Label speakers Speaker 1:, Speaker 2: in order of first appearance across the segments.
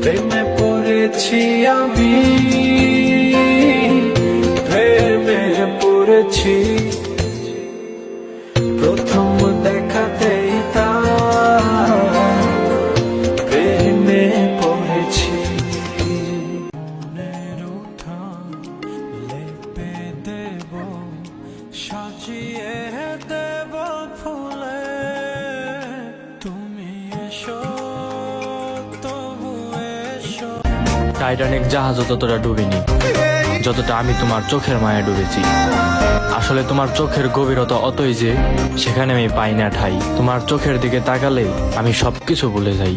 Speaker 1: প্রেমে পড়েছি আমি, প্রেমে পড়েছি প্রথম দেখাতেই তার প্রেমে পড়েছি। মনের উঠান লেপে দেব, সাজিয়ে দেব ফুলে, তুমি এসো তবু এসো।
Speaker 2: টাইটানিক জাহাজও ততটা ডুবিনি যতটা আমি তোমার চোখের মায়া ডুবেছি। আসলে তোমার চোখের গভীরতা অতই যে সেখানে আমি পাই না ঠাই। তোমার চোখের দিকে তাকালে আমি সবকিছু ভুলে যাই।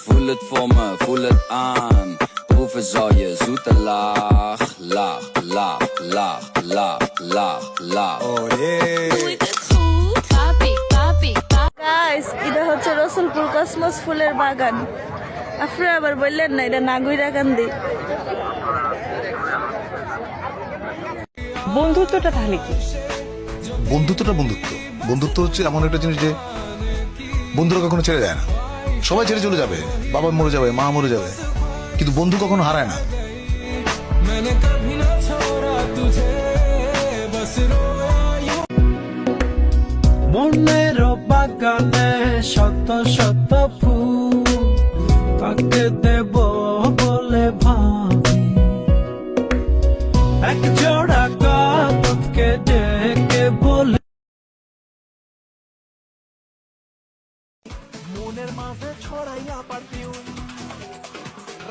Speaker 3: Voel het voor me, voel het aan. Proeven zal je zoete lach, lach, lach, lach, lach, lach, lach. Oh
Speaker 4: guys, এটা হচ্ছে রসুলপুর কসমস ফুলের বাগান। আপনারা আবার বললেন না এটা নাগুইরাকান্দি।
Speaker 5: বন্ধুত্বটা তাহলে কি?
Speaker 6: বন্ধুত্বটা বন্ধুত্ব হচ্ছে এমন একটা জিনিস যে বন্ধুরা কখনো ছেড়ে যায় না। সবাই ছেড়ে চলে যাবে, বাবা মরে যাবে, মা মরে যাবে, কিন্তু বন্ধু কখনো হারায় না।
Speaker 1: মনের বাগানে শত শত ফুল, কাকে দেব বলে ভাবি, এক জোড়া কাককে ডেকে বলে মনের মাঝে ছড়াইয়া পারফিউম,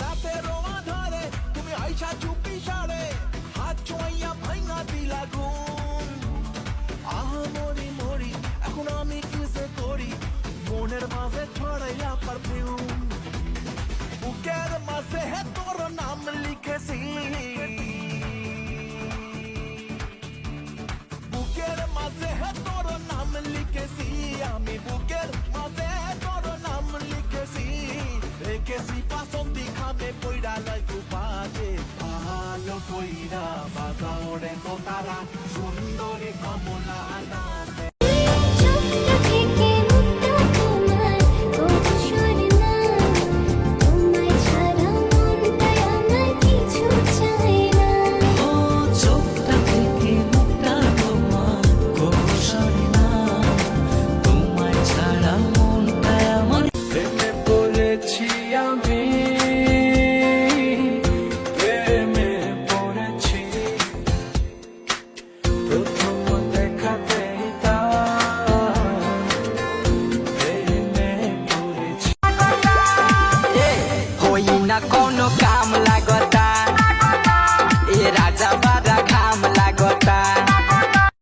Speaker 1: রাতের আধারে তুমি আইসা চুপি সারে, হাত ছোঁয়াইয়া ভাঙা দিলা ঘুম। আহা মরি মরি এখন আমি কিসে করি, মনের মাঝে ছড়াইয়া পারফিউম, বুকের মাঝে হে তোর নাম লিখেছি, বুকের মাঝে হে তোর নাম লিখেছি, আমি বুকের মাঝে তোর নাম লিখেছি, রেখেছি পাশন্তি খামে পইরা লাই তু বাজে, ভালো কইরা বাজাও রে তো তারা সুন্দরী কমলা নামে। প্রেমে পড়েছি আমি, প্রেমে পড়েছি প্রথম দেখাতেই তার প্রেমে পড়েছি।
Speaker 7: হই না কোনো কাম লাগতা